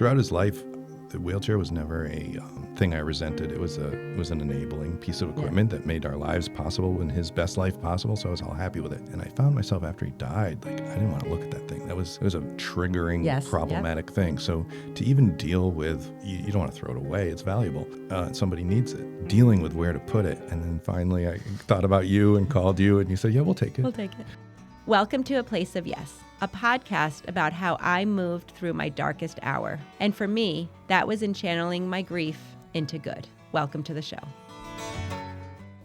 throughout his life, the wheelchair was never a thing I resented. It was an enabling piece of equipment that made our lives possible and his best life possible. So I was all happy with it. And I found myself after he died, like I didn't want to look at that thing. It was a triggering, problematic thing. So to even deal with, you don't want to throw it away. It's valuable. Somebody needs it. Dealing with where to put it. And then finally I thought about you and called you and you said, yeah, we'll take it. We'll take it. Welcome to A Place of Yes, a podcast about how I moved through my darkest hour. And for me, that was in channeling my grief into good. Welcome to the show.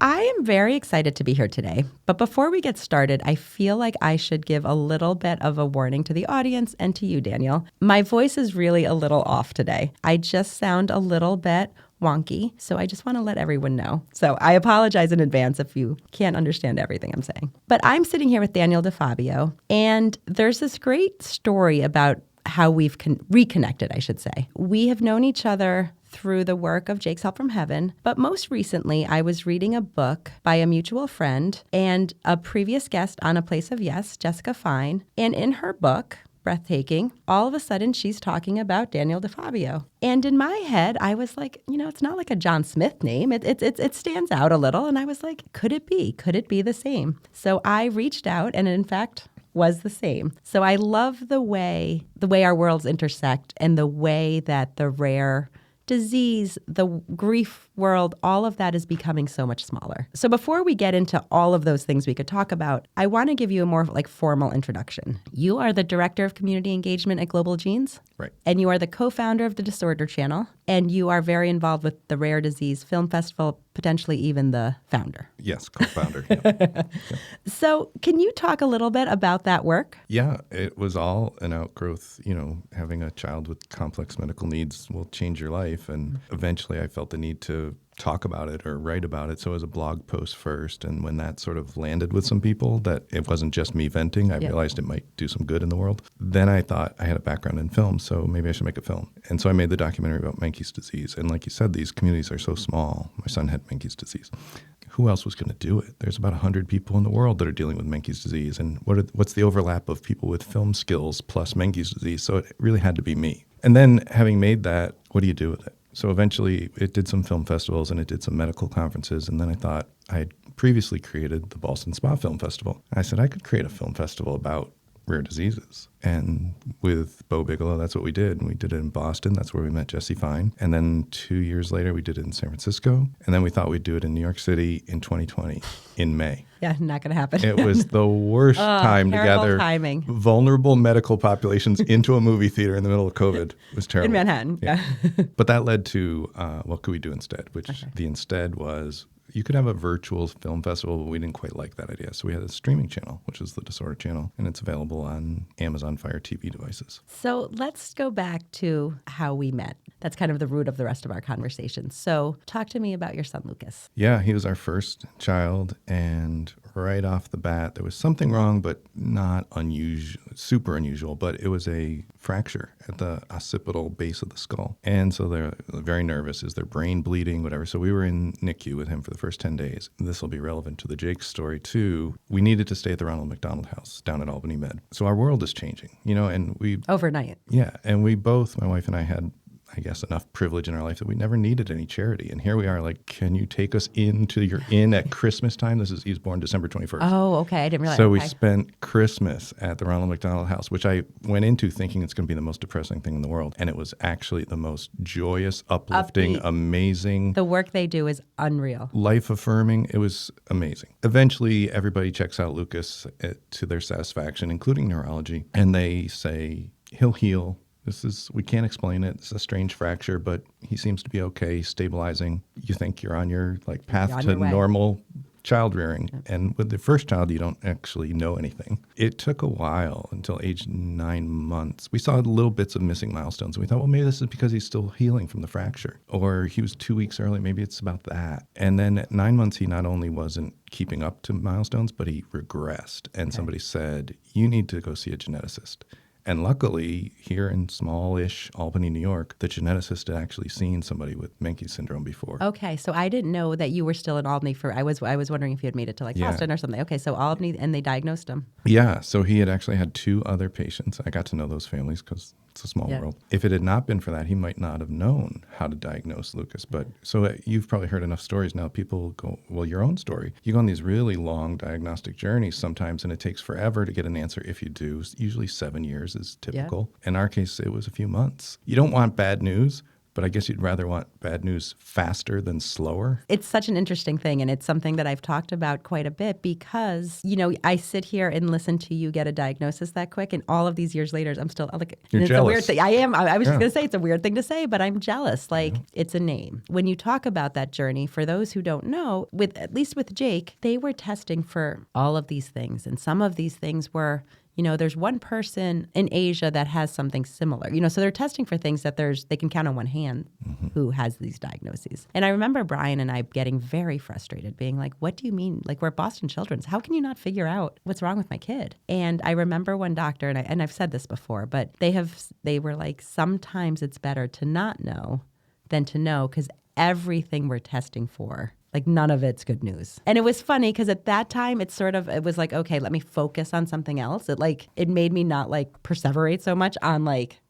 I am very excited to be here today, but before we get started, I feel like I should give a little bit of a warning to the audience and to you, Daniel. My voice is really a little off today. I just sound a little bit wonky, so I just want to let everyone know. So I apologize in advance if you can't understand everything I'm saying. But I'm sitting here with Daniel DeFabio, and there's this great story about how we've reconnected, I should say. We have known each other through the work of Jake's Help from Heaven, but most recently I was reading a book by a mutual friend and a previous guest on A Place of Yes, Jessica Fine, and in her book, Breathtaking, all of a sudden she's talking about Daniel DeFabio. And in my head, I was like, it's not like a John Smith name. It stands out a little. And I was like, could it be? Could it be the same? So I reached out and in fact was the same. So I love the way our worlds intersect and the way that the rare disease, the grief world, all of that is becoming so much smaller. So before we get into all of those things we could talk about, I want to give you a more formal introduction. You are the Director of Community Engagement at Global Genes. Right. And you are the co-founder of the Disorder Channel. And you are very involved with the Rare Disease Film Festival, potentially even the founder. Yes, co-founder. Yeah. So can you talk a little bit about that work? Yeah, it was all an outgrowth. Having a child with complex medical needs will change your life. And eventually I felt the need to talk about it or write about it. So it was a blog post first. And when that sort of landed with some people, that it wasn't just me venting, I realized it might do some good in the world. Then I thought I had a background in film, so maybe I should make a film. And so I made the documentary about Menkes disease. And like you said, these communities are so small. My son had Menkes disease. Who else was going to do it? There's about 100 people in the world that are dealing with Menkes disease. And what's the overlap of people with film skills plus Menkes disease? So it really had to be me. And then having made that, what do you do with it? So eventually it did some film festivals and it did some medical conferences. And then I thought I had previously created the Boston Spa Film Festival. I said I could create a film festival about rare diseases. And with Bo Bigelow, that's what we did. And we did it in Boston. That's where we met Jesse Fine. And then 2 years later, we did it in San Francisco. And then we thought we'd do it in New York City in 2020 in May. Yeah, not going to happen. It was the worst time to gather vulnerable medical populations into a movie theater in the middle of COVID. It was terrible. In Manhattan, yeah. But that led to what could we do instead, which the instead was you could have a virtual film festival, but we didn't quite like that idea. So we had a streaming channel, which is the Disorder Channel, and it's available on Amazon Fire TV devices. So let's go back to how we met. That's kind of the root of the rest of our conversation. So talk to me about your son, Lucas. Yeah, he was our first child, and right off the bat, there was something wrong, but not unusual, super unusual, but it was a fracture at the occipital base of the skull. And so they're very nervous. Is their brain bleeding, whatever? So we were in NICU with him for the first 10 days. This will be relevant to the Jake story, too. We needed to stay at the Ronald McDonald House down at Albany Med. So our world is changing, and we... Overnight. Yeah, and we both, my wife and I, had I guess, enough privilege in our life that we never needed any charity. And here we are like, can you take us into your inn at Christmas time? He was born December 21st. Oh, okay. I didn't realize. So we spent Christmas at the Ronald McDonald House, which I went into thinking it's going to be the most depressing thing in the world. And it was actually the most joyous, uplifting, amazing. The work they do is unreal. Life affirming. It was amazing. Eventually, everybody checks out Lucas to their satisfaction, including neurology. And they say, he'll heal. We can't explain it. It's a strange fracture, but he seems to be okay, stabilizing. You think you're on your path to normal child rearing. Yeah. And with the first child, you don't actually know anything. It took a while until age 9 months. We saw little bits of missing milestones. And we thought, well, maybe this is because he's still healing from the fracture. Or he was 2 weeks early. Maybe it's about that. And then at 9 months, he not only wasn't keeping up to milestones, but he regressed. And somebody said, you need to go see a geneticist. And luckily, here in small-ish Albany, New York, the geneticist had actually seen somebody with Menkes syndrome before. Okay, so I didn't know that you were still in Albany I was wondering if you had made it to Boston or something. Okay, so Albany, and they diagnosed him. Yeah, so he had actually had 2 other patients. I got to know those families because It's a small world. If it had not been for that, he might not have known how to diagnose Lucas. But so you've probably heard enough stories now. People go, well, your own story. You go on these really long diagnostic journeys sometimes, and it takes forever to get an answer if you do. Usually 7 years is typical. Yeah. In our case, it was a few months. You don't want bad news, but I guess you'd rather want bad news faster than slower. It's such an interesting thing, and it's something that I've talked about quite a bit because, I sit here and listen to you get a diagnosis that quick, and all of these years later, I'm still like, You're it's jealous. a weird thing. I am. I was just going to say it's a weird thing to say, but I'm jealous. Like, it's a name. When you talk about that journey, for those who don't know, at least with Jake, they were testing for all of these things, and some of these things were, there's one person in Asia that has something similar, so they're testing for things that they can count on one hand who has these diagnoses. And I remember Brian and I getting very frustrated, being like, what do you mean? Like, we're Boston Children's. How can you not figure out what's wrong with my kid? And I remember one doctor, and I've said this before, but they were like, sometimes it's better to not know than to know, because everything we're testing for, like, none of it's good news. And it was funny because at that time, it was like, okay, let me focus on something else. It made me not perseverate so much on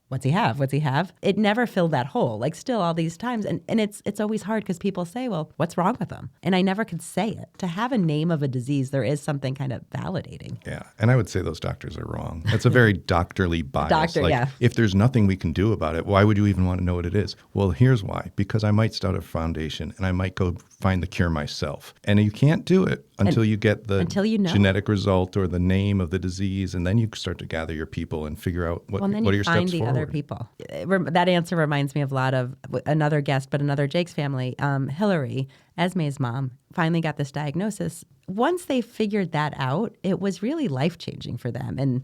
what's he have? What's he have? It never filled that hole, still all these times. And it's always hard because people say, well, what's wrong with them? And I never could say it. To have a name of a disease, there is something kind of validating. Yeah. And I would say those doctors are wrong. It's a very doctorly bias. If there's nothing we can do about it, why would you even want to know what it is? Well, here's why. Because I might start a foundation and I might go find the cure myself. And you can't do it until you get the genetic result or the name of the disease. And then you start to gather your people and figure out what are your steps forward. Other people. That answer reminds me of a lot of another guest, but another Jake's family, Hillary, Esme's mom, finally got this diagnosis. Once they figured that out, it was really life-changing for them. And,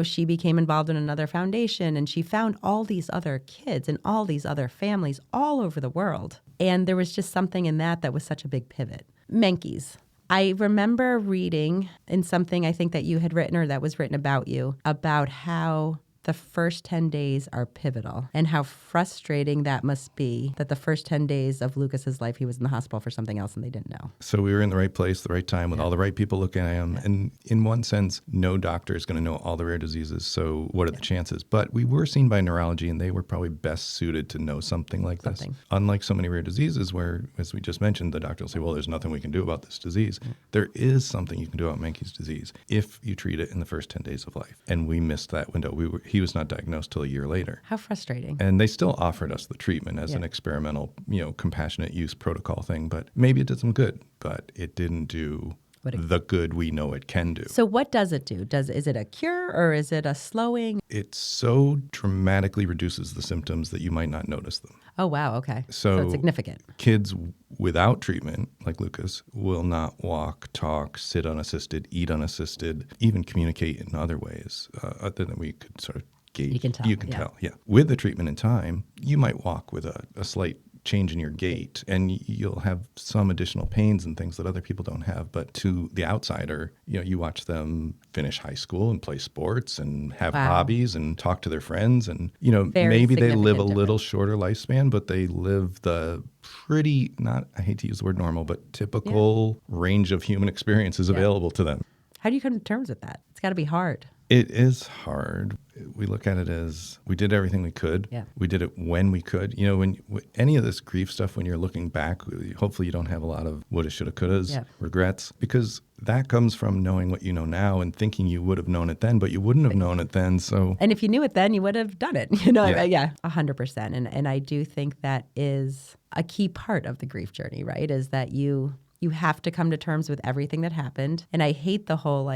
she became involved in another foundation, and she found all these other kids and all these other families all over the world. And there was just something in that was such a big pivot. Menkes. I remember reading in something I think that you had written or that was written about you, about how the first 10 days are pivotal and how frustrating that must be that the first 10 days of Lucas's life, he was in the hospital for something else and they didn't know. So we were in the right place, the right time with all the right people looking at him. Yeah. And in one sense, no doctor is going to know all the rare diseases. So what are the chances? But we were seen by neurology and they were probably best suited to know something like this. Unlike so many rare diseases where, as we just mentioned, the doctor will say, well, there's nothing we can do about this disease. There is something you can do about Menkes disease if you treat it in the first 10 days of life. And we missed that window. He was not diagnosed till a year later. How frustrating. And they still offered us the treatment as an experimental, compassionate use protocol thing, but maybe it did some good, but it didn't do the good we know it can do. So what does it do? Is it a cure or is it a slowing? It so dramatically reduces the symptoms that you might not notice them. Oh, wow. Okay. So it's significant. Kids without treatment, like Lucas, will not walk, talk, sit unassisted, eat unassisted, even communicate in other ways other than we could sort of gauge. You can tell. With the treatment in time, you might walk with a slight change in your gait and you'll have some additional pains and things that other people don't have. But to the outsider, you watch them finish high school and play sports and have hobbies and talk to their friends. And, maybe they live a little shorter lifespan, but they live the pretty, I hate to use the word normal, but typical range of human experiences available to them. How do you come to terms with that? It's got to be hard. It is hard. We look at it as we did everything we could. Yeah. We did it when we could. When any of this grief stuff, when you're looking back, hopefully you don't have a lot of woulda, shoulda, couldas, regrets, because that comes from knowing what you know now and thinking you would have known it then, but you wouldn't have known it then. So, and if you knew it then, you would have done it. 100%. And I do think that is a key part of the grief journey, right? Is that you have to come to terms with everything that happened. And I hate the whole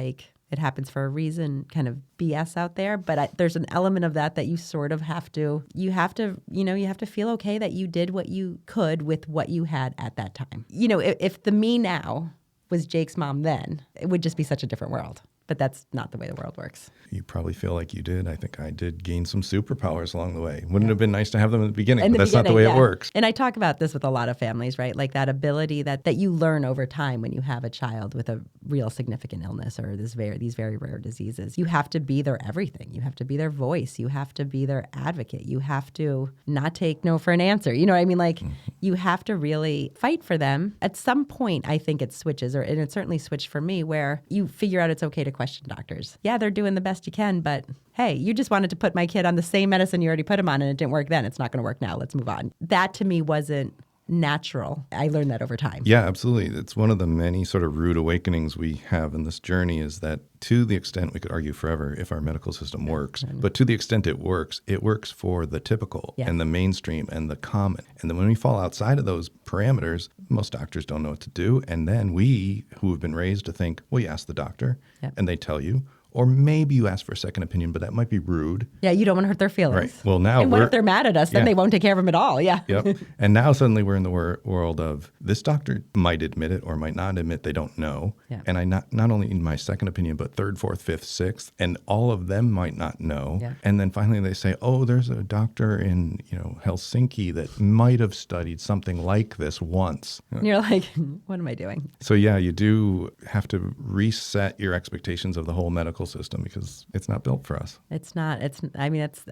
it happens for a reason kind of BS out there, but there's an element of that you sort of have to, you have to feel okay that you did what you could with what you had at that time. If the me now was Jake's mom then, it would just be such a different world. But that's not the way the world works. You probably feel like you did. I think I did gain some superpowers along the way. Wouldn't it have been nice to have them at the beginning, but that's not the way it works. And I talk about this with a lot of families, right? Like that ability that you learn over time when you have a child with a real significant illness or these very rare diseases. You have to be their everything. You have to be their voice. You have to be their advocate. You have to not take no for an answer. You know what I mean? You have to really fight for them. At some point, I think it switches, and it certainly switched for me, where you figure out it's okay to question doctors. Yeah, they're doing the best you can, but hey, you just wanted to put my kid on the same medicine you already put him on and it didn't work then. It's not going to work now. Let's move on. That to me wasn't natural. I learned that over time. Yeah, absolutely. It's one of the many sort of rude awakenings we have in this journey is that to the extent we could argue forever if our medical system works, but to the extent it works for the typical and the mainstream and the common. And then when we fall outside of those parameters, most doctors don't know what to do. And then we, who have been raised to think, well, you ask the doctor and they tell you. Or maybe you ask for a second opinion, but that might be rude. Yeah, you don't want to hurt their feelings. Right. Well, now and what if they're mad at us? Then they won't take care of them at all. Yeah. Yep. And now suddenly we're in the world of this doctor might admit it or might not admit they don't know. Yeah. And I not only need my second opinion, but third, fourth, fifth, sixth, and all of them might not know. Yeah. And then finally they say, oh, there's a doctor in Helsinki that might have studied something like this once. And you're like, what am I doing? So yeah, you do have to reset your expectations of the whole medical system because it's not built for us. It's not. It's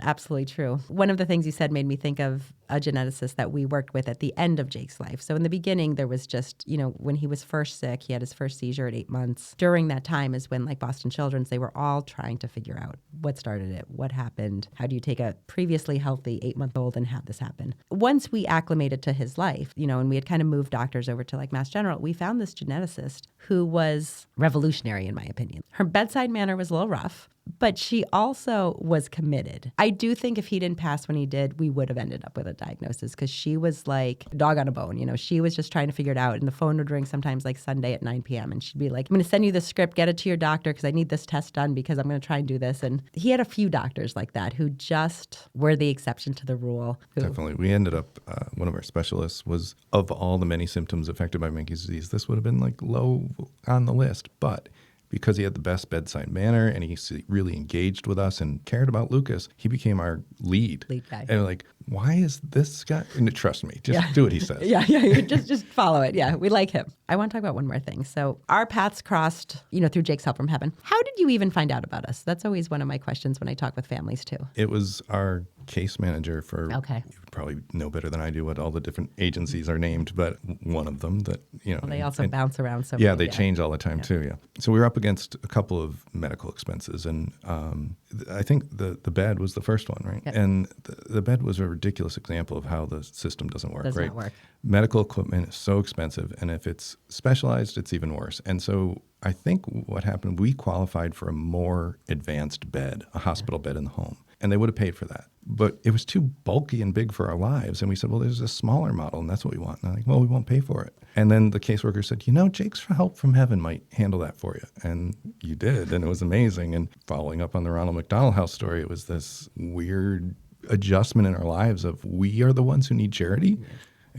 absolutely true. One of the things you said made me think of a geneticist that we worked with at the end of Jake's life. So in the beginning, there was just, when he was first sick, he had his first seizure at 8 months. During that time is when, like Boston Children's, they were all trying to figure out what started it, what happened, how do you take a previously healthy 8-month-old and have this happen? Once we acclimated to his life, and we had kind of moved doctors over to like Mass General, we found this geneticist who was revolutionary, in my opinion. Her bedside manner was a little rough, but she also was committed. I do think if he didn't pass when he did, we would have ended up with a diagnosis because she was like a dog on a bone. She was just trying to figure it out. And the phone would ring sometimes like Sunday at 9 p.m. And she'd be like, I'm going to send you the script, get it to your doctor because I need this test done because I'm going to try and do this. And he had a few doctors like that who just were the exception to the rule. Definitely. We ended up, one of our specialists was, of all the many symptoms affected by Menkes disease, this would have been like low on the list. But because he had the best bedside manner and he really engaged with us and cared about Lucas, he became our lead guy. And we're like, why is this guy? And trust me, just do what he says. Just follow it. Yeah, we like him. I want to talk about one more thing. So our paths crossed, through Jake's Help from Heaven. How did you even find out about us? That's always one of my questions when I talk with families too. It was our case manager for, you probably know better than I do what all the different agencies are named, but one of them that, Well, they also bounce around so Yeah, they change all the time too, yeah. So we were up against a couple of medical expenses, and I think the bed was the first one, right? Yep. And the bed was a ridiculous example of how the system doesn't work, Does not work. Medical equipment is so expensive, and if it's specialized, it's even worse. And so I think what happened, we qualified for a more advanced bed, a hospital bed in the home, and they would have paid for that. But it was too bulky and big for our lives. And we said, well, there's a smaller model, and that's what we want. And I'm like, well, we won't pay for it. And then the caseworker said, Jake's Help from Heaven might handle that for you. And you did, and it was amazing. And following up on the Ronald McDonald House story, it was this weird adjustment in our lives of we are the ones who need charity.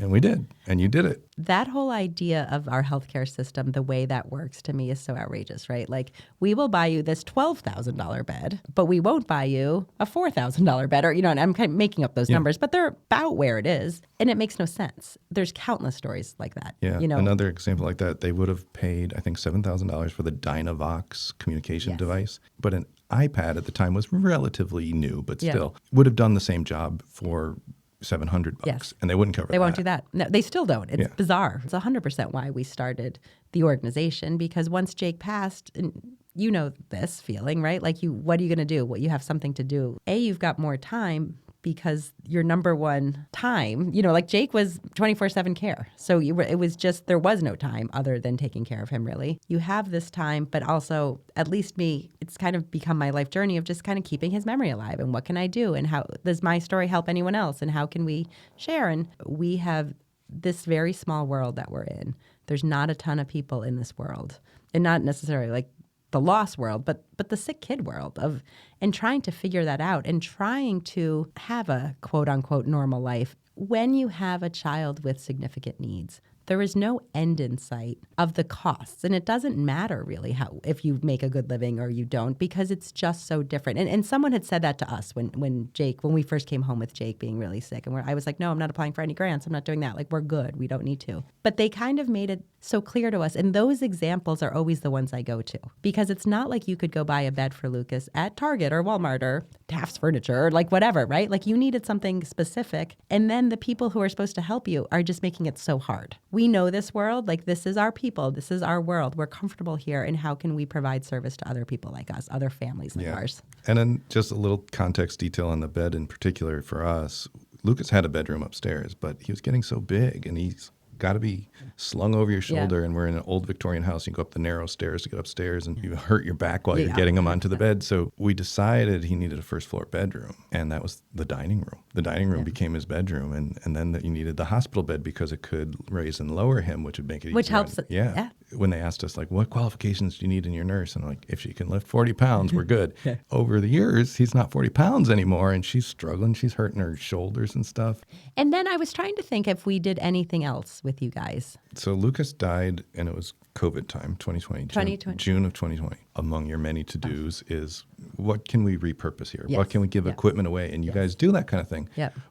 And we did, and you did it. That whole idea of our healthcare system, the way that works to me is so outrageous, right? Like, we will buy you this $12,000 bed, but we won't buy you a $4,000 bed, or, and I'm kind of making up those numbers, but they're about where it is, and it makes no sense. There's countless stories like that. Yeah, another example like that, they would have paid, I think, $7,000 for the Dynavox communication device, but an iPad at the time was relatively new, but still would have done the same job for $700, and they wouldn't cover They won't do that. No, they still don't. It's bizarre. It's 100% why we started the organization, because once Jake passed, and you know this feeling, right? Like, what are you going to do? Well, you have something to do. You've got more time because your number one time, like Jake was 24/7 care. So it was just, there was no time other than taking care of him, really. You have this time, but also, at least me, it's kind of become my life journey of just kind of keeping his memory alive. And what can I do? And how does my story help anyone else? And how can we share? And we have this very small world that we're in. There's not a ton of people in this world, and not necessarily like the lost world, but the sick kid world and trying to figure that out and trying to have a quote unquote normal life. When you have a child with significant needs, there is no end in sight of the costs. And it doesn't matter really if you make a good living or you don't, because it's just so different. And someone had said that to us when we first came home with Jake being really sick. And I was like, no, I'm not applying for any grants. I'm not doing that. Like, we're good. We don't need to. But they kind of made it so clear to us. And those examples are always the ones I go to, because it's not like you could go buy a bed for Lucas at Target or Walmart or Taft's Furniture or like whatever, right? Like, you needed something specific. And then the people who are supposed to help you are just making it so hard. we know this world, like this is our people, this is our world, we're comfortable here, and how can we provide service to other people like us, other families like ours? And then just a little context detail on the bed in particular for us. Lucas had a bedroom upstairs, but he was getting so big, and he's got to be slung over your shoulder. And we're in an old Victorian house. You go up the narrow stairs to get upstairs, and you hurt your back while you're getting him onto the bed. So we decided he needed a first floor bedroom, and that was the dining room. The dining room became his bedroom, and then you needed the hospital bed because it could raise and lower him, which would make it easier. Which helps. When they asked us, like, what qualifications do you need in your nurse? And I'm like, if she can lift 40 pounds, we're good. Over the years, he's not 40 pounds anymore, and she's struggling. She's hurting her shoulders and stuff. And then I was trying to think if we did anything else with you guys. So Lucas died, and it was COVID time, 2020. June of 2020. Among your many to-dos is, what can we repurpose here? What can we give equipment away? And you guys do that kind of thing.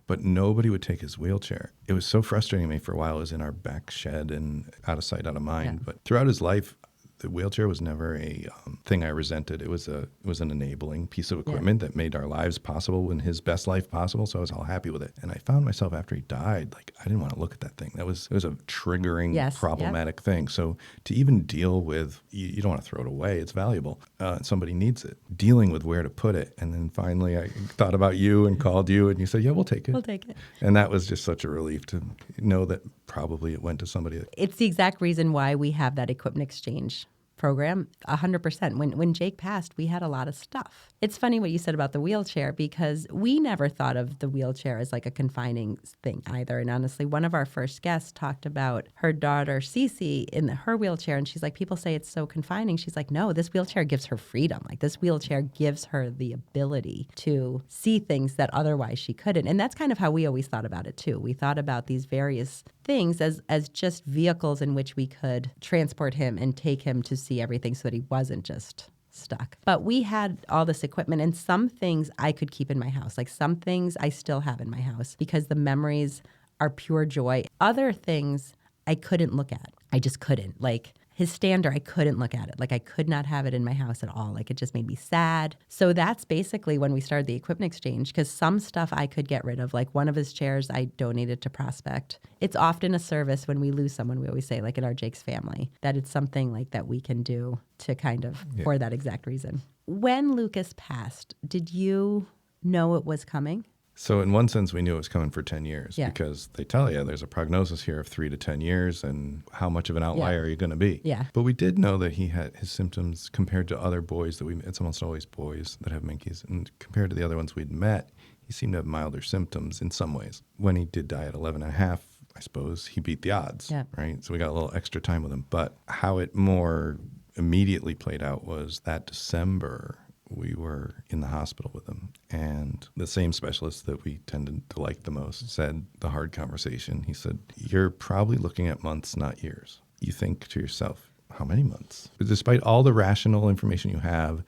But nobody would take his wheelchair. It was so frustrating to me for a while. It was in our back shed and out of sight, out of mind. But throughout his life, the wheelchair was never a thing I resented. It was an enabling piece of equipment that made our lives possible and his best life possible. So I was all happy with it. And I found myself after he died, like, I didn't want to look at that thing. It was a triggering, problematic thing. So to even deal with, you don't want to throw it away. It's valuable. Somebody needs it. Dealing with where to put it. And then finally I thought about you and called you, and you said, yeah, we'll take it. We'll take it. And that was just such a relief to know that probably it went to somebody. It's the exact reason why we have that equipment exchange program, 100%. When Jake passed, we had a lot of stuff. It's funny what you said about the wheelchair, because we never thought of the wheelchair as like a confining thing either. And honestly, one of our first guests talked about her daughter, Cece, in her wheelchair. And she's like, people say it's so confining. She's like, no, this wheelchair gives her freedom. Like, this wheelchair gives her the ability to see things that otherwise she couldn't. And that's kind of how we always thought about it too. We thought about these various things as just vehicles in which we could transport him and take him to see everything so that he wasn't just stuck. But we had all this equipment, and some things I could keep in my house. Like, some things I still have in my house because the memories are pure joy. Other things I couldn't look at. I just couldn't. Like, his stander, I couldn't look at it. Like, I could not have it in my house at all. Like, it just made me sad. So that's basically when we started the equipment exchange, because some stuff I could get rid of. Like, one of his chairs I donated to Prospect. It's often a service when we lose someone, we always say, like in our Jake's family, that it's something like that we can do to kind of, for that exact reason. When Lucas passed, did you know it was coming? So in one sense, we knew it was coming for 10 years because they tell you there's a prognosis here of 3 to 10 years, and how much of an outlier are you going to be? But we did know that he had his symptoms compared to other boys that it's almost always boys that have Menkes, and compared to the other ones we'd met, he seemed to have milder symptoms in some ways. When he did die at 11 and a half, I suppose he beat the odds, right? So we got a little extra time with him. But how it more immediately played out was that December, we were in the hospital with him, and the same specialist that we tended to like the most said the hard conversation. He said, you're probably looking at months, not years. You think to yourself, how many months? But despite all the rational information you have,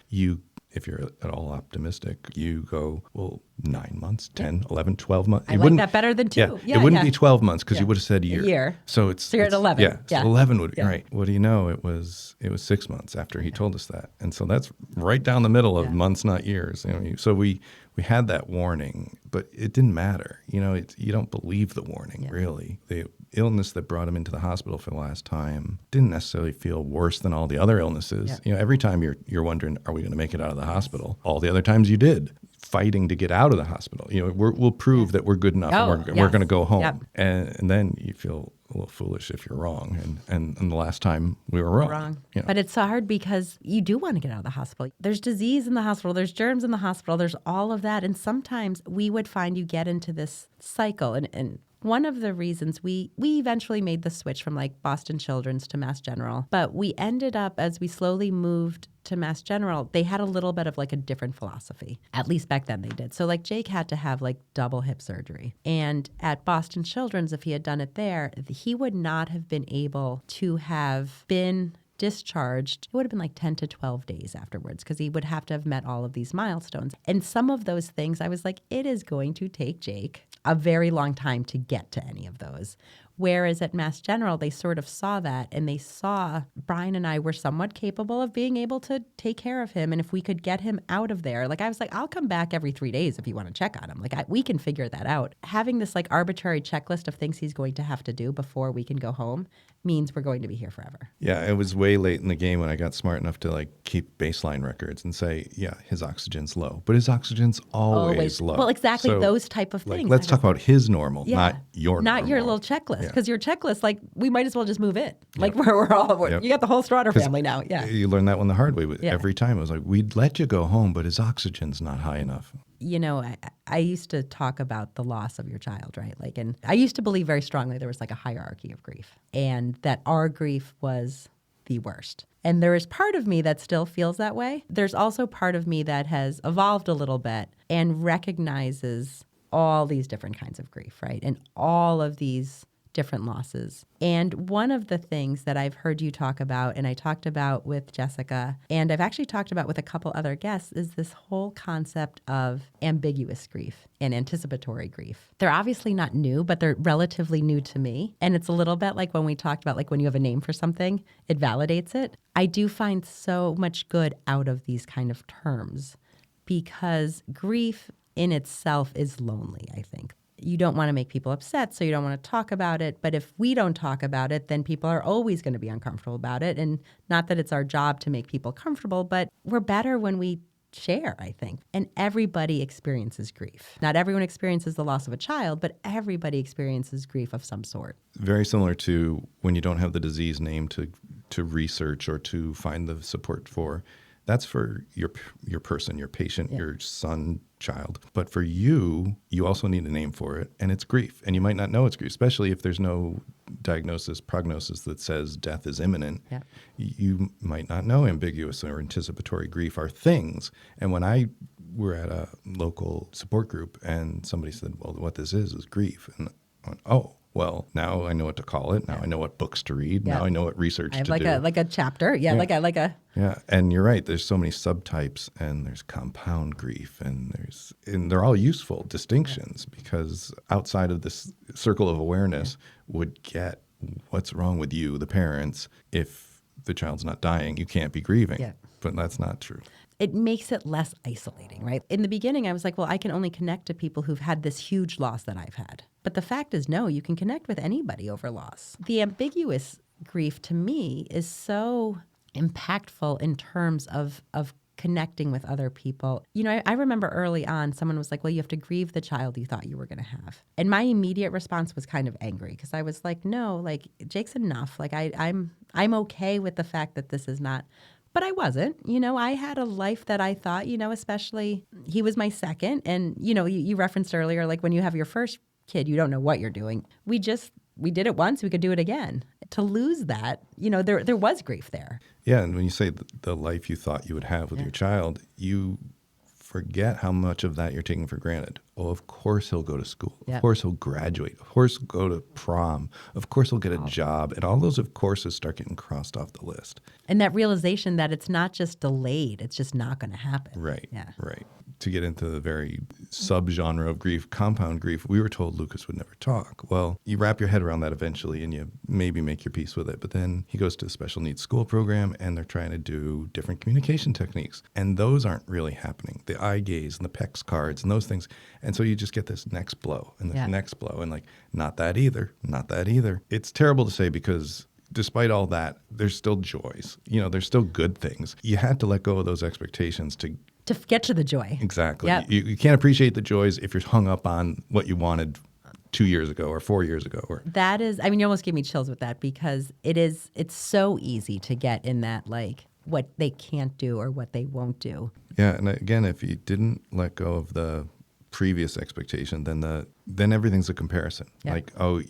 if you're at all optimistic, you go, well, 9 months, 10, 11, 12 months. I like that better than 2. It wouldn't be 12 months because you would have said a year. So you're at 11. So 11 would be, right. What do you know? It was 6 months after he told us that. And so that's right down the middle of months, not years. So we had that warning, but it didn't matter. You don't believe the warning, really. The illness that brought him into the hospital for the last time didn't necessarily feel worse than all the other illnesses. Every time you're wondering, are we going to make it out of the hospital? All the other times you did. Fighting to get out of the hospital. We'll prove that we're good enough, and we're going to go home. And then you feel a little foolish if you're wrong. And the last time we were wrong. But it's hard because you do want to get out of the hospital. There's disease in the hospital. There's germs in the hospital. There's all of that. And sometimes we would find you get into this cycle. And one of the reasons we eventually made the switch from like Boston Children's to Mass General, but we ended up, as we slowly moved to Mass General, they had a little bit of like a different philosophy. At least back then they did. So like Jake had to have like double hip surgery. And at Boston Children's, if he had done it there, he would not have been able to have been discharged. It would have been like 10 to 12 days afterwards because he would have to have met all of these milestones. And some of those things, I was like, it is going to take Jake a very long time to get to any of those. Whereas at Mass General, they sort of saw that, and they saw Brian and I were somewhat capable of being able to take care of him. And if we could get him out of there, like I was like, I'll come back every 3 days if you want to check on him. Like we can figure that out. Having this like arbitrary checklist of things he's going to have to do before we can go home means we're going to be here forever. Yeah, it was way late in the game when I got smart enough to like keep baseline records and say, yeah, his oxygen's low, but his oxygen's always low. Well, exactly, So, those type of like, things. let's talk about his normal, Yeah. not your Not your normal. little checklist, Yeah. because your checklist, like, we might as well just move in. Like, we're all, Yep. you got the whole Strotter family now. Yeah. You learn that one the hard way. Yeah. Every time it was like, we'd let you go home, but his oxygen's not high enough. You know, I used to talk about the loss of your child, right? Like, and I used to believe very strongly there was like a hierarchy of grief, and that our grief was the worst. And there is part of me that still feels that way. There's also part of me that has evolved a little bit and recognizes all these different kinds of grief, right? And all of these different losses. And one of the things that I've heard you talk about, and I talked about with Jessica, and I've actually talked about with a couple other guests, is this whole concept of ambiguous grief and anticipatory grief. They're obviously not new, but they're relatively new to me. And it's a little bit like when we talked about like when you have a name for something, it validates it. I do find so much good out of these kind of terms because grief in itself is lonely, I think. You don't want to make people upset, so you don't want to talk about it. But if we don't talk about it, then people are always going to be uncomfortable about it. And not that it's our job to make people comfortable, but we're better when we share, I think. And everybody experiences grief. Not everyone experiences the loss of a child, but everybody experiences grief of some sort. Very similar to when you don't have the disease name to research or to find the support for. That's for your person, your patient, your son, child. But for you, you also need a name for it, and it's grief. And you might not know it's grief, especially if there's no prognosis that says death is imminent. Yeah. You might not know ambiguous or anticipatory grief are things. And when I were at a local support group and somebody said, well, what this is grief. And I went, oh. Well, now I know what to call it. Now I know what books to read. Yeah. Now I know what research I have to like do. like a chapter. Yeah, like a Yeah, and you're right. There's so many subtypes, and there's compound grief, and they're all useful distinctions because outside of this circle of awareness would get what's wrong with you, the parents, if the child's not dying. You can't be grieving. Yeah. But that's not true. It makes it less isolating, right? In the beginning, I was like, well, I can only connect to people who've had this huge loss that I've had. But the fact is, no, you can connect with anybody over loss. The ambiguous grief to me is so impactful in terms of connecting with other people. You know, I remember early on, someone was like, well, you have to grieve the child you thought you were going to have. And my immediate response was kind of angry because I was like, no, like Jake's enough. Like I'm okay with the fact that this is not. But I wasn't. You know, I had a life that I thought, you know, especially he was my second. And, you know, you referenced earlier, like when you have your first kid, you don't know what you're doing. We did it once, we could do it again. To lose that, you know, there was grief there. Yeah, and when you say the life you thought you would have with your child, you forget how much of that you're taking for granted. Oh, of course he'll go to school. Yep. Of course he'll graduate. Of course he'll go to prom. Of course he'll get a job. And all those of courses start getting crossed off the list. And that realization that it's not just delayed, it's just not going to happen. Right, Yeah. right. To get into the very subgenre of grief, compound grief, we were told Lucas would never talk. Well, you wrap your head around that eventually and you maybe make your peace with it. But then he goes to a special needs school program and they're trying to do different communication techniques. And those aren't really happening. The eye gaze and the PEX cards and those things. And so you just get this next blow and this next blow and like, not that either, not that either. It's terrible to say because despite all that, there's still joys. You know, there's still good things. You had to let go of those expectations to get to the joy. Exactly. Yep. You can't appreciate the joys if you're hung up on what you wanted 2 years ago or 4 years ago. Or That is, I mean, you almost gave me chills with that because it's so easy to get in that, like, what they can't do or what they won't do. Yeah, and again, if you didn't let go of the previous expectation, then everything's a comparison. Yep. Like, oh,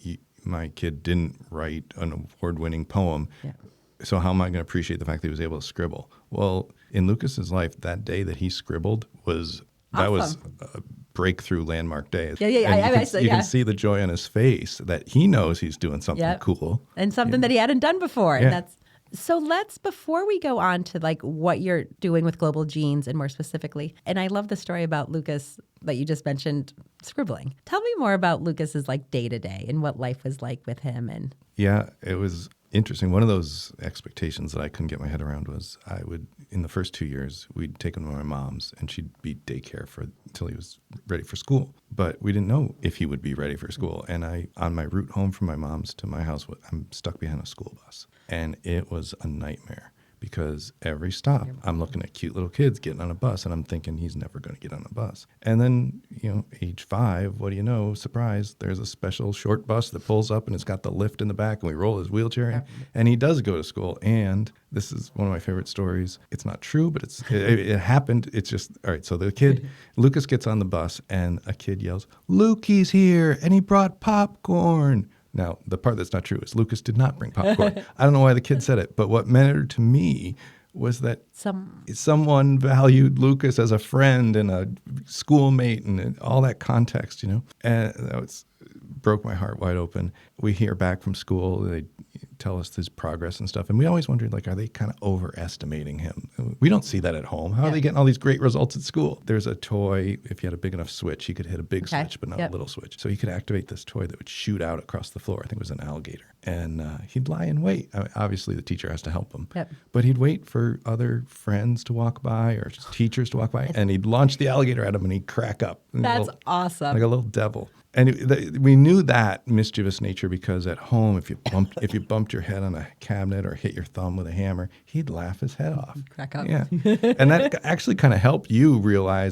my kid didn't write an award-winning poem. Yeah. So how am I going to appreciate the fact that he was able to scribble? Well, in Lucas's life, that day that he scribbled was Awesome. a breakthrough landmark day. Yeah. And you can see the joy on his face that he knows he's doing something Yep. cool. And something that he hadn't done before. Yeah. And So before we go on to like what you're doing with Global Genes and more specifically, and I love the story about Lucas that you just mentioned scribbling. Tell me more about Lucas's like day to day and what life was like with him. And Yeah, it was interesting. One of those expectations that I couldn't get my head around was I would, in the first 2 years, we'd take him to my mom's and she'd be daycare until he was ready for school. But we didn't know if he would be ready for school. And on my route home from my mom's to my house, I'm stuck behind a school bus. And it was a nightmare because every stop I'm looking at cute little kids getting on a bus and I'm thinking he's never going to get on a bus. And then, age 5, what do you know? Surprise, there's a special short bus that pulls up and it's got the lift in the back and we roll his wheelchair in. And he does go to school. And this is one of my favorite stories. It's not true, but it happened. It's just, all right, so the kid, Lucas gets on the bus and a kid yells, "Luke, he's here and he brought popcorn." Now, the part that's not true is Lucas did not bring popcorn. I don't know why the kid said it, but what mattered to me was that someone valued Lucas as a friend and a schoolmate and all that context, And that broke my heart wide open. We hear back from school. They tell us his progress and stuff. And we always wondered, are they kind of overestimating him? We don't see that at home. How are they getting all these great results at school? There's a toy. If you had a big enough switch, he could hit a big switch, but not a little switch. So he could activate this toy that would shoot out across the floor. I think it was an alligator. And he'd lie in wait. Obviously, the teacher has to help him. But he'd wait for other friends to walk by or teachers to walk by. And he'd launch the alligator at him and he'd crack up. That's awesome. Like a little devil. And we knew that mischievous nature because at home, if you bumped your head on a cabinet or hit your thumb with a hammer, he'd laugh his head off. Crack up. Yeah. And that actually kind of helped you realize,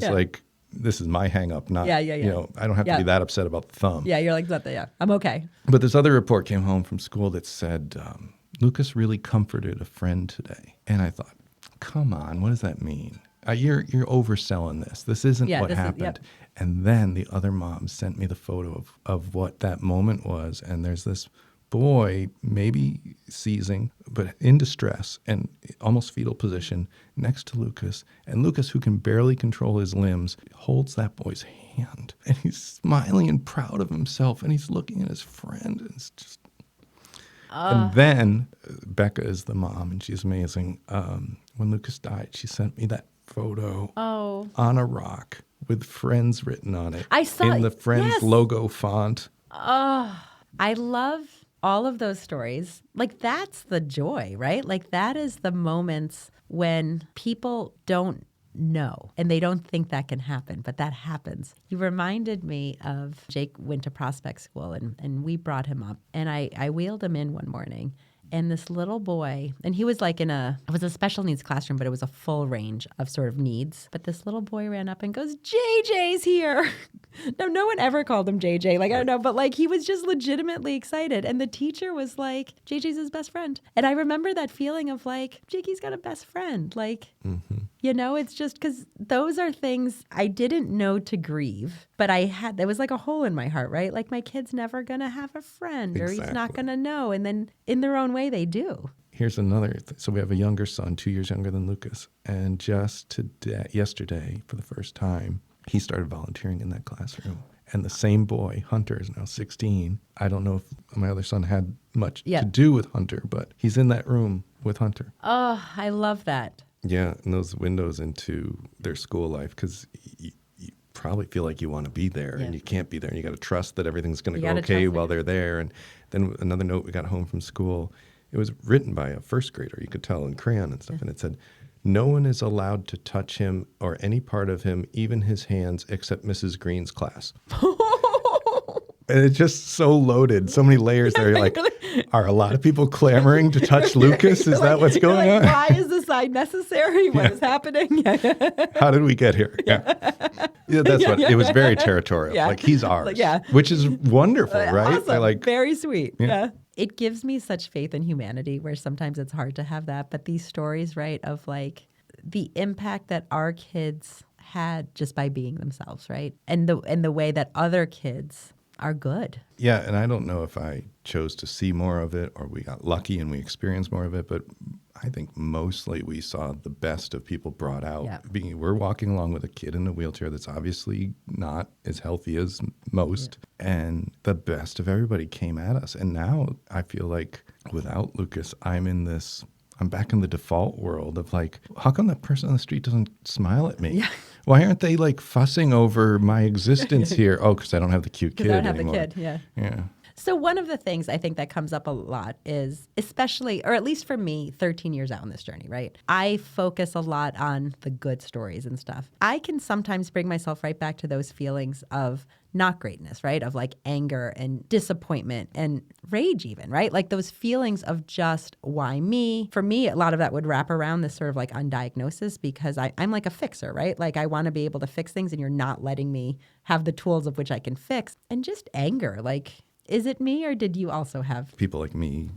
this is my hang up, not, I don't have to be that upset about the thumb. Yeah, you're like, I'm okay. But this other report came home from school that said, Lucas really comforted a friend today. And I thought, come on, what does that mean? You're overselling this. This isn't what happened. And then the other mom sent me the photo of what that moment was. And there's this boy, maybe seizing, but in distress and almost fetal position next to Lucas. And Lucas, who can barely control his limbs, holds that boy's hand. And he's smiling and proud of himself. And he's looking at his friend. And it's just... And then Becca is the mom, and she's amazing. When Lucas died, she sent me that photo on a rock with Friends written on it. I saw in the Friends logo font. Oh, I love all of those stories. Like, that's the joy, right? Like, that is the moments when people don't know and they don't think that can happen, but that happens. You reminded me of Jake went to Prospect School and we brought him up, and I wheeled him in one morning. And this little boy, and he was like it was a special needs classroom, but it was a full range of sort of needs. But this little boy ran up and goes, "JJ's here." Now, no one ever called him JJ. Like, I don't know, but like he was just legitimately excited. And the teacher was like, "JJ's his best friend." And I remember that feeling of like, Jakey's got a best friend. Like, it's just because those are things I didn't know to grieve, but there was like a hole in my heart, right? Like, my kid's never going to have a friend or he's not going to know. And then in their own way, they do. Here's another. So we have a younger son, 2 years younger than Lucas. And just yesterday, for the first time, he started volunteering in that classroom. And the same boy, Hunter, is now 16. I don't know if my other son had much to do with Hunter, but he's in that room with Hunter. Oh, I love that. Yeah, and those windows into their school life, because you probably feel like you want to be there and you can't be there, and you got to trust that everything's going to go okay while they're there. And then another note we got home from school, it was written by a first grader, you could tell, in crayon and stuff, and it said, "No one is allowed to touch him or any part of him, even his hands, except Mrs. Green's class." And it's just so loaded, so many layers there. You're like, are a lot of people clamoring to touch Lucas? Is that what's going on? Why is this sign necessary? What is happening? How did we get here? It was very territorial. Like, he's ours, which is wonderful, right? Awesome. Very sweet. Yeah. It gives me such faith in humanity where sometimes it's hard to have that. But these stories, right, of like the impact that our kids had just by being themselves, right? And the way that other kids are good. Yeah, and I don't know if I chose to see more of it or we got lucky and we experienced more of it, but I think mostly we saw the best of people brought out. Yeah. We're walking along with a kid in a wheelchair that's obviously not as healthy as most, and the best of everybody came at us. And now I feel like without Lucas, I'm in this I'm back in the default world of like, how come that person on the street doesn't smile at me? Yeah. Why aren't they like fussing over my existence here? Oh, because I don't have the cute kid Because I don't have anymore. the kid, yeah. Yeah. So one of the things I think that comes up a lot is, especially, or at least for me, 13 years out on this journey, right? I focus a lot on the good stories and stuff. I can sometimes bring myself right back to those feelings of not greatness, right? Of like anger and disappointment and rage even, right? Like those feelings of just why me? For me, a lot of that would wrap around this sort of like undiagnosis because I'm like a fixer, right? Like I want to be able to fix things and you're not letting me have the tools of which I can fix. And just anger, like, is it me or did you also have? People like me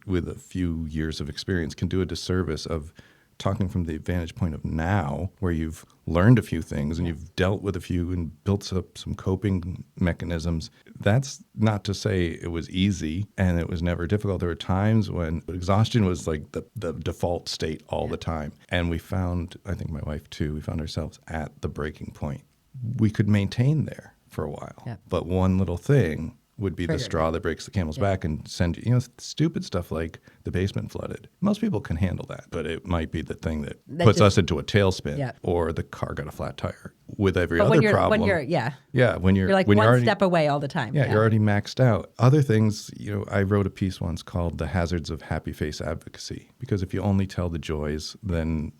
with a few years of experience can do a disservice of talking from the vantage point of now, where you've learned a few things and you've dealt with a few and built up some coping mechanisms. That's not to say it was easy and it was never difficult. There were times when exhaustion was like the default state all the time. And we found, I think my wife too, we found ourselves at the breaking point. We could maintain there for a while, but one little thing would be the straw that breaks the camel's back and send you, stupid stuff like the basement flooded. Most people can handle that, but it might be the thing that puts us into a tailspin or the car got a flat tire. With every other problem. When you're like when one you're already, step away all the time. Yeah, you're already maxed out. Other things, I wrote a piece once called The Hazards of Happy Face Advocacy, because if you only tell the joys, then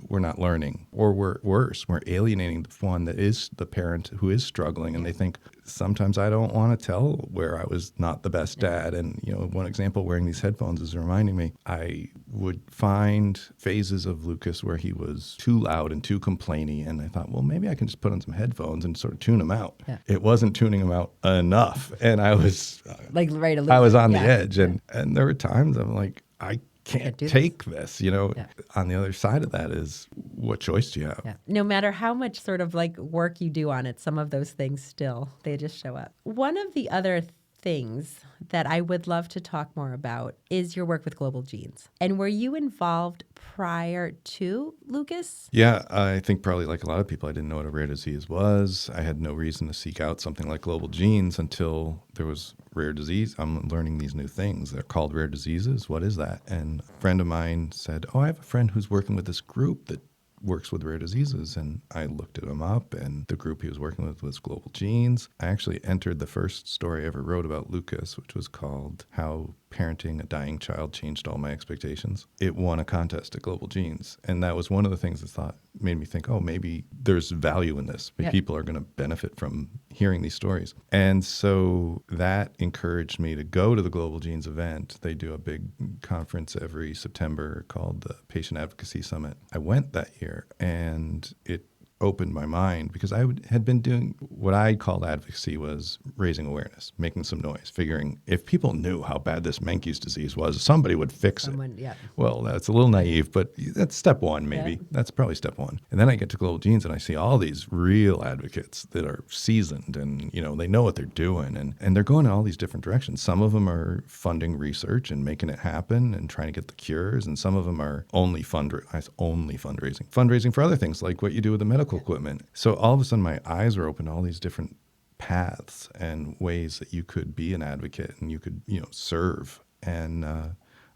we're not learning. Or we're worse, we're alienating the one that is the parent who is struggling, and they think, sometimes I don't want to tell where I was not the best dad. And, one example, wearing these headphones is reminding me, I would find phases of Lucas where he was too loud and too complainy. And I thought, well, maybe I can just put on some headphones and sort of tune him out. Yeah. It wasn't tuning him out enough. And I was like ready to lose I was on the edge. And there were times I'm like, I can't take this. On the other side of that is, what choice do you have? Yeah. No matter how much sort of like work you do on it, some of those things still, they just show up. One of the other things that I would love to talk more about is your work with Global Genes. And were you involved prior to Lucas? Yeah, I think probably like a lot of people, I didn't know what a rare disease was. I had no reason to seek out something like Global Genes until there was rare disease. I'm learning these new things. They're called rare diseases. What is that? And a friend of mine said, I have a friend who's working with this group that works with rare diseases. And I looked him up, and the group he was working with was Global Genes. I actually entered the first story I ever wrote about Lucas, which was called How Parenting a Dying Child Changed All My Expectations. It won a contest at Global Genes. And that was one of the things that made me think, maybe there's value in this. Maybe people are going to benefit from hearing these stories. And so that encouraged me to go to the Global Genes event. They do a big conference every September called the Patient Advocacy Summit. I went that year, and it opened my mind because I had been doing what I called advocacy, was raising awareness, making some noise, figuring if people knew how bad this Menkes disease was, somebody would fix it. Yeah. Well, that's a little naive, but that's step one, maybe. Yeah. That's probably step one. And then I get to Global Genes and I see all these real advocates that are seasoned and, they know what they're doing, and they're going in all these different directions. Some of them are funding research and making it happen and trying to get the cures, and some of them are only fundraising for other things like what you do with the medical equipment. So all of a sudden my eyes were open to all these different paths and ways that you could be an advocate and you could, serve. And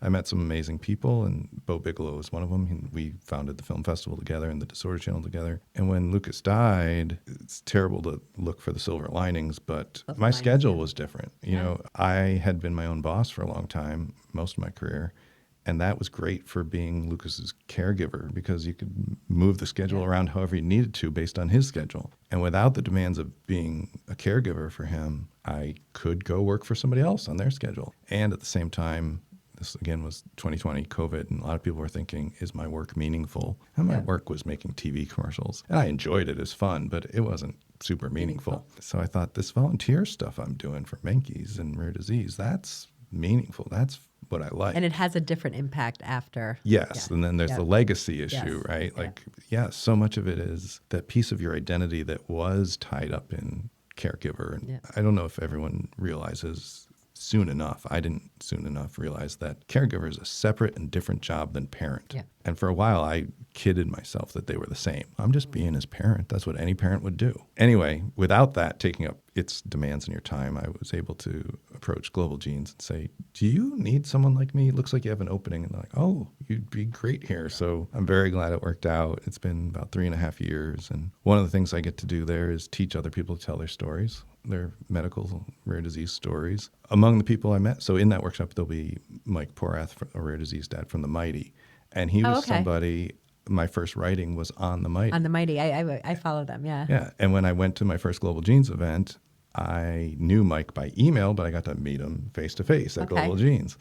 I met some amazing people, and Bo Bigelow was one of them. We founded the Film Festival together and the Disorder Channel together. And when Lucas died, it's terrible to look for the silver linings, but my schedule was different. I had been my own boss for a long time, most of my career. And that was great for being Lucas's caregiver because you could move the schedule around however you needed to based on his schedule. And without the demands of being a caregiver for him, I could go work for somebody else on their schedule. And at the same time, this again was 2020, COVID, and a lot of people were thinking, is my work meaningful? And my work was making TV commercials. And I enjoyed it as fun, but it wasn't super meaningful. So I thought, this volunteer stuff I'm doing for Menkes and rare disease, that's meaningful. That's what I like. And it has a different impact after. Yes. Yeah. And then there's the legacy issue, right? Like, so much of it is that piece of your identity that was tied up in caregiver. And I don't know if everyone realizes soon enough, I didn't soon enough realize that caregiver is a separate and different job than parent. Yeah. And for a while, I kidded myself that they were the same. I'm just being his parent. That's what any parent would do. Anyway, without that taking up its demands in your time, I was able to approach Global Genes and say, do you need someone like me? It looks like you have an opening. And they're like, oh, you'd be great here. So I'm very glad it worked out. It's been about 3.5 years. And one of the things I get to do there is teach other people to tell their stories, their medical rare disease stories. Among the people I met, so in that workshop, there'll be Mike Porath, a rare disease dad from the Mighty. And he was somebody, my first writing was on the Mighty. On the Mighty. I follow them, yeah. Yeah. And when I went to my first Global Genes event, I knew Mike by email, but I got to meet him face to face at Global Genes.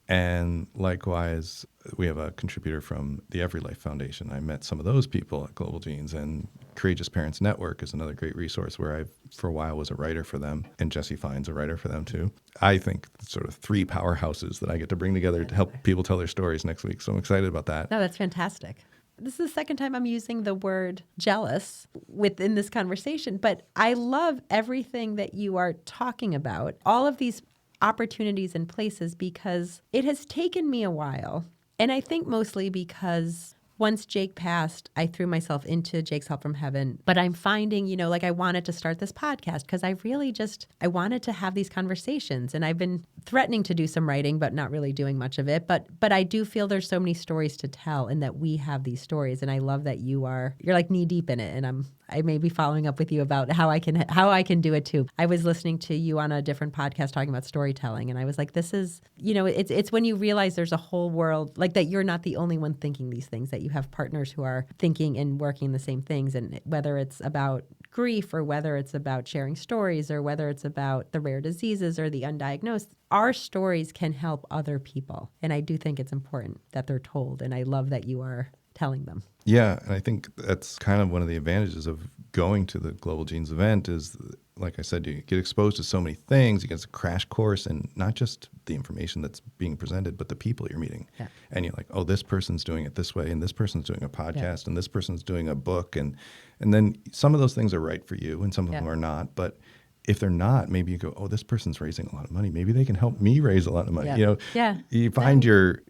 And likewise, we have a contributor from the Every Life Foundation. I met some of those people at Global Genes, and Courageous Parents Network is another great resource where I, for a while, was a writer for them, and Jesse Fine's a writer for them too. I think sort of 3 powerhouses that I get to bring together to help people tell their stories next week. So I'm excited about that. No, that's fantastic. This is the second time I'm using the word jealous within this conversation, but I love everything that you are talking about, all of these opportunities and places, because it has taken me a while. And I think mostly because once Jake passed, I threw myself into Jake's Help from Heaven. But I'm finding, like I wanted to start this podcast because I wanted to have these conversations. And I've been threatening to do some writing, but not really doing much of it. But I do feel there's so many stories to tell and that we have these stories. And I love that you're like knee deep in it. And I may be following up with you about how I can do it too. I was listening to you on a different podcast talking about storytelling, and I was like, this is, it's when you realize there's a whole world, like that you're not the only one thinking these things, that you have partners who are thinking and working the same things. And whether it's about grief or whether it's about sharing stories or whether it's about the rare diseases or the undiagnosed, our stories can help other people. And I do think it's important that they're told. And I love that you are telling them. Yeah, and I think that's kind of one of the advantages of going to the Global Genes event is, like I said, you get exposed to so many things. You get a crash course in not just the information that's being presented, but the people you're meeting. Yeah. And you're like, oh, this person's doing it this way, and this person's doing a podcast, and this person's doing a book. And then some of those things are right for you, and some of them are not. But if they're not, maybe you go, oh, this person's raising a lot of money. Maybe they can help me raise a lot of money. You find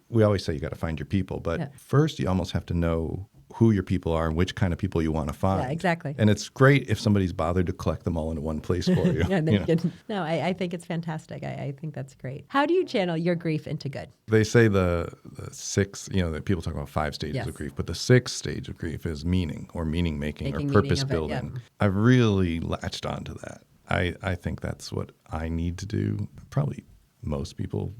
we always say you got to find your people, but first you almost have to know who your people are and which kind of people you want to find. Yeah, exactly. And it's great if somebody's bothered to collect them all into one place for you. I think it's fantastic. I think that's great. How do you channel your grief into good? They say the 6, that people talk about 5 stages of grief, but the 6th stage of grief is meaning or meaning making or purpose building. I've really latched onto that. I think that's what I need to do. Probably most people,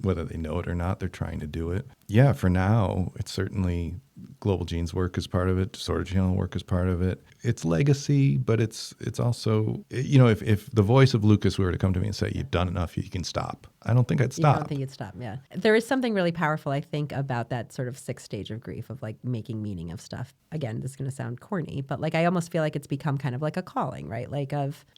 whether they know it or not, they're trying to do it. Yeah, for now, it's certainly Global Genes work is part of it. Disorder Channel work is part of it. It's legacy, but it's also, if the voice of Lucas were to come to me and say, you've done enough, you can stop. I don't think I'd stop. I don't think you'd stop, yeah. There is something really powerful, I think, about that sort of 6th stage of grief of like making meaning of stuff. Again, this is going to sound corny, but like I almost feel like it's become kind of like a calling, right? Like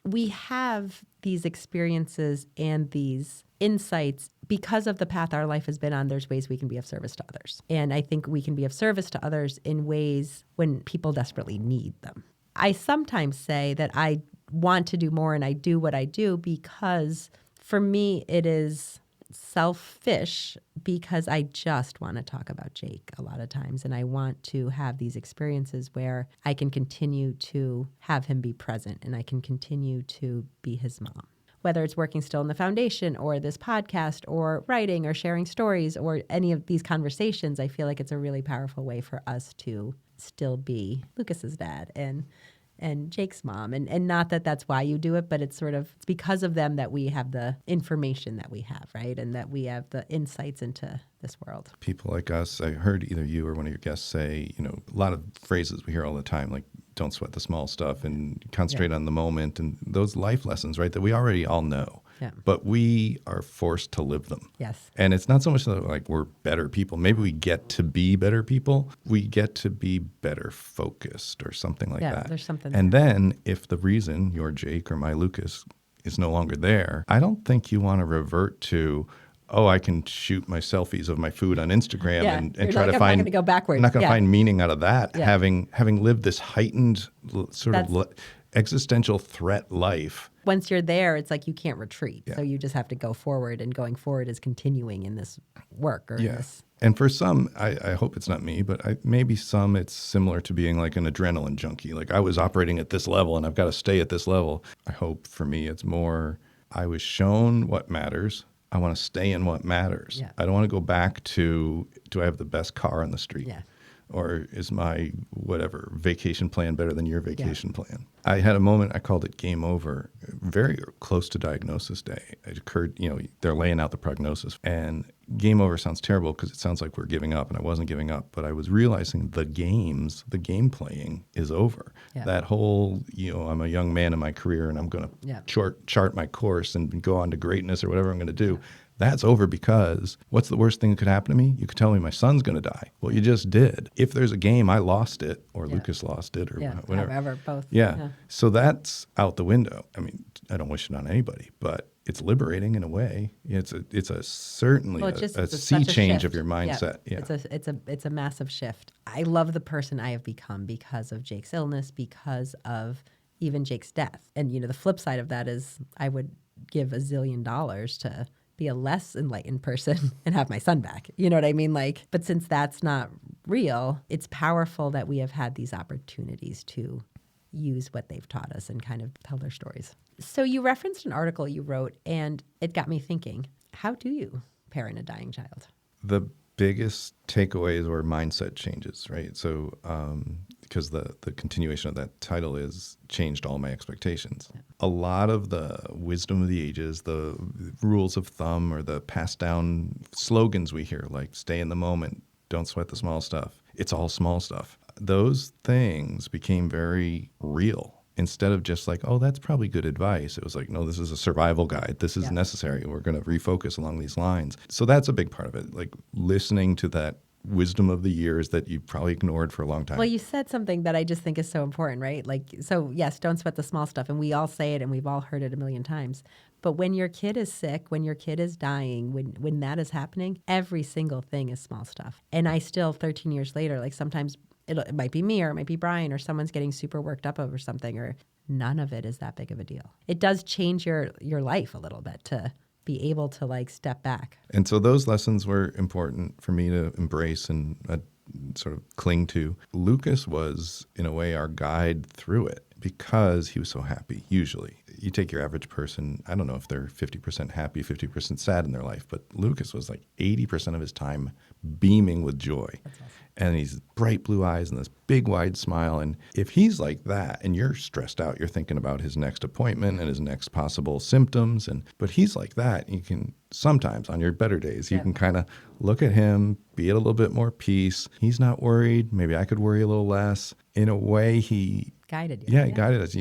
we have these experiences and these insights because of the path our life has been on. There's ways we can be of service to others. And I think we can be of service to others in ways when people desperately need them. I sometimes say that I want to do more and I do what I do because for me it is selfish because I just want to talk about Jake a lot of times. And I want to have these experiences where I can continue to have him be present and I can continue to be his mom. Whether it's working still in the foundation or this podcast or writing or sharing stories or any of these conversations, I feel like it's a really powerful way for us to still be Lucas's dad and Jake's mom. And not that that's why you do it, but it's because of them that we have the information that we have, right? And that we have the insights into this world. People like us, I heard either you or one of your guests say, a lot of phrases we hear all the time, like don't sweat the small stuff and concentrate on the moment, and those life lessons, right, that we already all know. Yeah. But we are forced to live them. Yes. And it's not so much that like we're better people. Maybe we get to be better people. We get to be better focused or something like that. Yeah, there's something And then if the reason your Jake or my Lucas is no longer there, I don't think you want to revert to, I can shoot my selfies of my food on Instagram and try to find. I'm not going to go backwards. I'm not going to find meaning out of that. Yeah. Having lived this heightened existential threat life. Once you're there, it's like you can't retreat. Yeah. So you just have to go forward, and going forward is continuing in this work or in this. And for some, I hope it's not me, but maybe some it's similar to being like an adrenaline junkie. Like I was operating at this level and I've got to stay at this level. I hope for me it's more I was shown what matters. I want to stay in what matters. Yeah. I don't want to go back to, do I have the best car on the street? Yeah. Or is my whatever vacation plan better than your vacation plan? I had a moment, I called it game over, very close to diagnosis day. It occurred, they're laying out the prognosis. And game over sounds terrible because it sounds like we're giving up, and I wasn't giving up. But I was realizing the game playing is over. Yeah. That whole, I'm a young man in my career and I'm going to chart my course and go on to greatness or whatever I'm going to do. That's over because what's the worst thing that could happen to me? You could tell me my son's going to die. Well, you just did. If there's a game, I lost it, or Lucas lost it, or whatever. However, both. Yeah. So that's out the window. I mean, I don't wish it on anybody, but it's liberating in a way. It's certainly a sea change of your mindset. Yeah. It's a massive shift. I love the person I have become because of Jake's illness, because of even Jake's death. And the flip side of that is I would give $1 zillion to be a less enlightened person and have my son back. You know what I mean? But since that's not real, it's powerful that we have had these opportunities to use what they've taught us and kind of tell their stories. So you referenced an article you wrote, and it got me thinking, how do you parent a dying child? The biggest takeaways were mindset changes, right? So because the continuation of that title is changed all my expectations. Yeah. A lot of the wisdom of the ages, the rules of thumb, or the passed down slogans we hear, like stay in the moment, don't sweat the small stuff. It's all small stuff. Those things became very real. Instead of just like, oh, that's probably good advice. It was like, no, this is a survival guide. This is necessary. We're going to refocus along these lines. So that's a big part of it, like listening to that wisdom of the years that you probably ignored for a long time. Well, you said something that I just think is so important, right? So yes, don't sweat the small stuff. And we all say it and we've all heard it a million times. But when your kid is sick, when your kid is dying, when that is happening, every single thing is small stuff. And I still, 13 years later, sometimes it might be me or it might be Brian or someone's getting super worked up over something, or none of it is that big of a deal. It does change your life a little bit to be able to step back. And so those lessons were important for me to embrace and sort of cling to. Lucas was, in a way, our guide through it because he was so happy, usually. You take your average person, I don't know if they're 50% happy, 50% sad in their life, but Lucas was 80% of his time beaming with joy. That's awesome. And he's bright blue eyes and this big wide smile. And if he's like that and you're stressed out, you're thinking about his next appointment and his next possible symptoms. But he's like that. You can sometimes on your better days, you can kind of look at him, be at a little bit more peace. He's not worried. Maybe I could worry a little less. In a way, he guided you. Yeah, he guided us.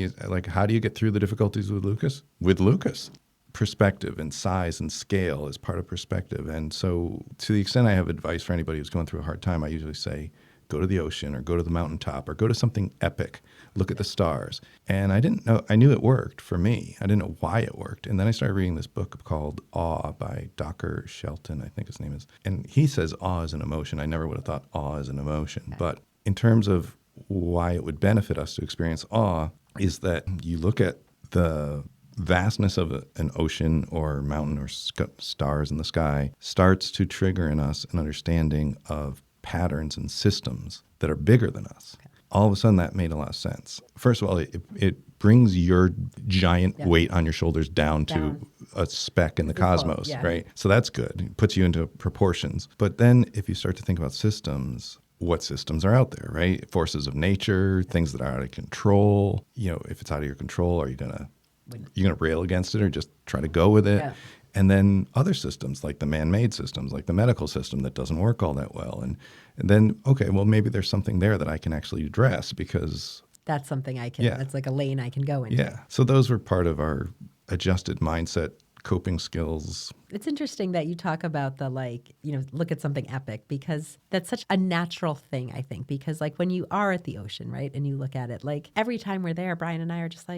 How do you get through the difficulties with Lucas? With Lucas. Perspective and size and scale is part of perspective. And so to the extent I have advice for anybody who's going through a hard time, I usually say, go to the ocean or go to the mountaintop or go to something epic. Look at the stars. And I knew it worked for me. I didn't know why it worked. And then I started reading this book called Awe by Dr. Shelton, I think his name is. And he says awe is an emotion. I never would have thought awe is an emotion. Okay. But in terms of why it would benefit us to experience awe is that you look at the vastness of an ocean or mountain or stars in the sky starts to trigger in us an understanding of patterns and systems that are bigger than us. Okay. All of a sudden, that made a lot of sense. First of all, it brings your giant weight on your shoulders down to a speck in the cosmos, right? So that's good. It puts you into proportions. But then if you start to think about systems, what systems are out there, right? Forces of nature, things that are out of control. If it's out of your control, are you going to rail against it or just try to go with it? Yeah. And then other systems like the man-made systems, like the medical system that doesn't work all that well. And then, okay, well, maybe there's something there that I can actually address because that's something I can, that's like a lane I can go into. Yeah. So those were part of our adjusted mindset, coping skills. It's interesting that you talk about the look at something epic because that's such a natural thing, I think, because when you are at the ocean, right, and you look at it, every time we're there, Brian and I are just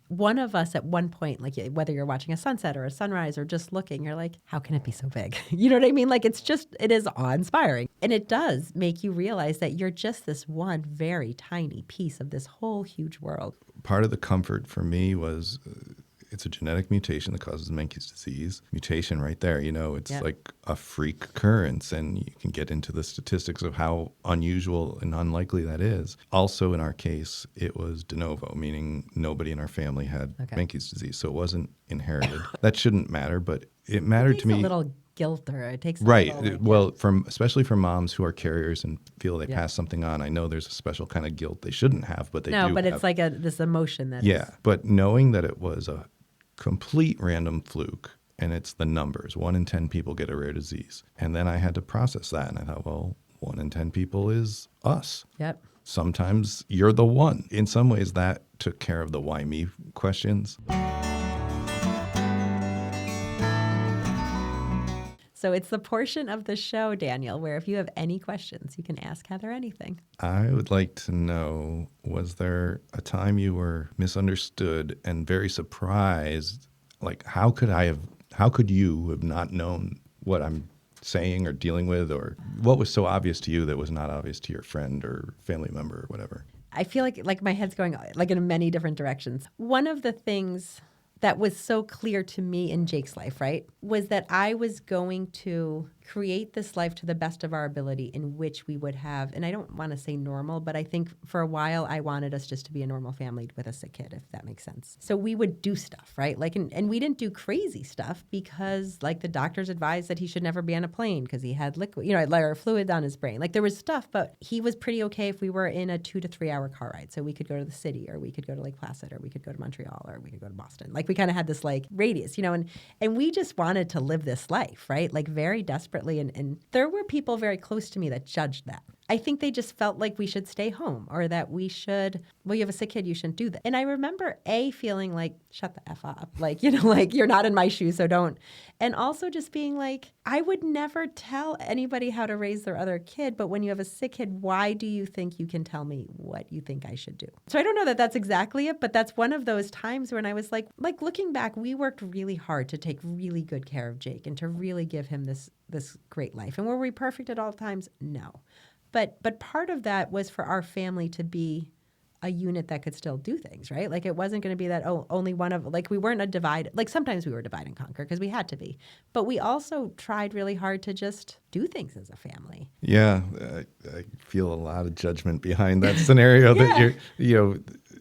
one of us at one point, like whether you're watching a sunset or a sunrise or just looking, you're like, how can it be so big? You know what I mean? Like it is awe-inspiring. And it does make you realize that you're just this one very tiny piece of this whole huge world. Part of the comfort for me was it's a genetic mutation that causes Menkes disease. Mutation right there, it's like a freak occurrence, and you can get into the statistics of how unusual and unlikely that is. Also, in our case, it was de novo, meaning nobody in our family had Menkes disease, so it wasn't inherited. That shouldn't matter, but it mattered to me. A little guilt, or it takes right. A little, well, especially for moms who are carriers and feel they pass something on. I know there's a special kind of guilt they shouldn't have, but they do. No, but have. it's like this emotion that. Yeah, but knowing that it was a complete random fluke, and it's the numbers. 1 in 10 people get a rare disease. And then I had to process that, and I thought, well, 1 in 10 people is us. Yep. Sometimes you're the one. In some ways, that took care of the why me questions. So it's the portion of the show, Daniel, where if you have any questions, you can ask Heather anything. I would like to know, was there a time you were misunderstood and very surprised? Like, how could you have not known what I'm saying or dealing with, or what was so obvious to you that was not obvious to your friend or family member or whatever? I feel like my head's going like in many different directions. One of the things that was so clear to me in Jake's life, right, was that I was going to create this life to the best of our ability in which we would have, and I don't want to say normal, but I think for a while I wanted us just to be a normal family with a sick kid, if that makes sense. So we would do stuff, right? Like, and we didn't do crazy stuff because like the doctors advised that he should never be on a plane because he had liquid, or fluid on his brain. Like there was stuff, but he was pretty okay if we were in a 2 to 3 hour car ride. So we could go to the city, or we could go to Lake Placid, or we could go to Montreal, or we could go to Boston. Like we kind of had this like radius, and we just wanted to live this life, right? Like very desperately. And there were people very close to me that judged that. I think they just felt like we should stay home, or that we should, you have a sick kid, you shouldn't do that. And I remember feeling like, shut the F up. Like, like you're not in my shoes, so don't. And also just being like, I would never tell anybody how to raise their other kid, but when you have a sick kid, why do you think you can tell me what you think I should do? So I don't know that that's exactly it, but that's one of those times when I was like looking back, we worked really hard to take really good care of Jake and to really give him this great life. And were we perfect at all times? No. But part of that was for our family to be a unit that could still do things, right? Like it wasn't going to be that, only one of, like we weren't a divide, like sometimes we were divide and conquer because we had to be. But we also tried really hard to just do things as a family. Yeah, I feel a lot of judgment behind that scenario that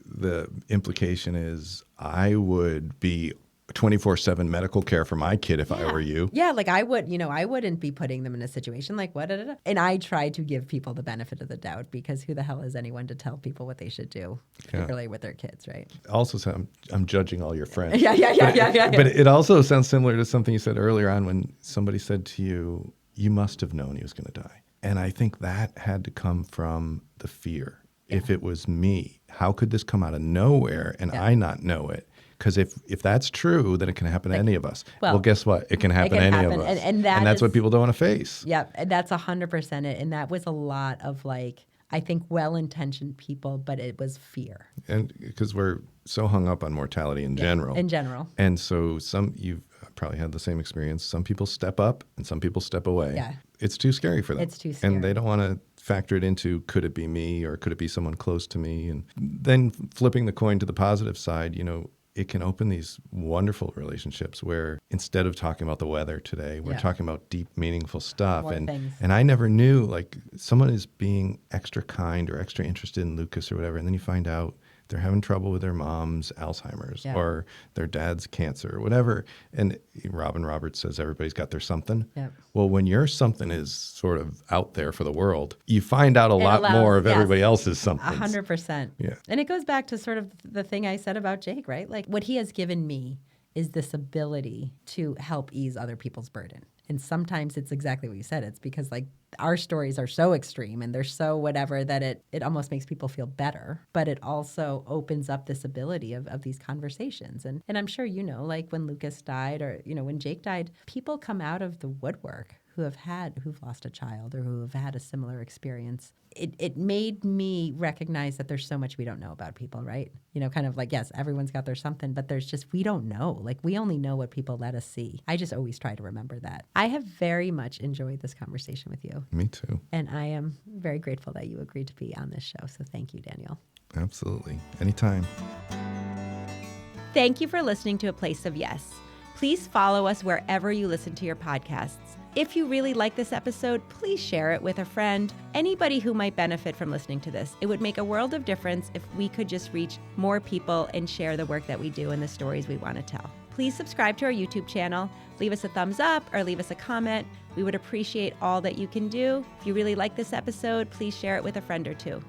the implication is I would be 24/7 medical care for my kid if I were you. Yeah, like I wouldn't be putting them in a situation like what. And I try to give people the benefit of the doubt because who the hell is anyone to tell people what they should do, particularly with their kids, right? Also, I'm judging all your friends. Yeah. But it also sounds similar to something you said earlier on when somebody said to you, you must have known he was going to die. And I think that had to come from the fear. Yeah. If it was me, how could this come out of nowhere and I not know it? Because if that's true, then it can happen to any of us. Well, guess what? It can happen to any of us. And that's what people don't want to face. Yeah, that's 100% it. And that was a lot of I think well-intentioned people, but it was fear. And because we're so hung up on mortality in general. In general. And so you've probably had the same experience. Some people step up and some people step away. Yeah. It's too scary for them. It's too scary. And they don't want to factor it into, could it be me or could it be someone close to me? And then flipping the coin to the positive side, it can open these wonderful relationships where instead of talking about the weather today, we're talking about deep, meaningful stuff. More things. And I never knew, someone is being extra kind or extra interested in Lucas or whatever, and then you find out they're having trouble with their mom's Alzheimer's or their dad's cancer or whatever. And Robin Roberts says everybody's got their something. Yep. Well, when your something is sort of out there for the world, you find out a lot more of everybody else's something. 100%. Yeah. And it goes back to sort of the thing I said about Jake, right? Like what he has given me is this ability to help ease other people's burden. And sometimes it's exactly what you said. It's because our stories are so extreme and they're so whatever that it almost makes people feel better. But it also opens up this ability of these conversations. And I'm sure when Lucas died or, when Jake died, people come out of the woodwork who've lost a child or who have had a similar experience, it made me recognize that there's so much we don't know about people, right? Kind of like, yes, everyone's got their something, but there's just, we don't know. Like, we only know what people let us see. I just always try to remember that. I have very much enjoyed this conversation with you. Me too. And I am very grateful that you agreed to be on this show. So thank you, Daniel. Absolutely. Anytime. Thank you for listening to A Place of Yes. Please follow us wherever you listen to your podcasts. If you really like this episode, please share it with a friend, anybody who might benefit from listening to this. It would make a world of difference if we could just reach more people and share the work that we do and the stories we want to tell. Please subscribe to our YouTube channel, leave us a thumbs up or leave us a comment. We would appreciate all that you can do. If you really like this episode, please share it with a friend or two.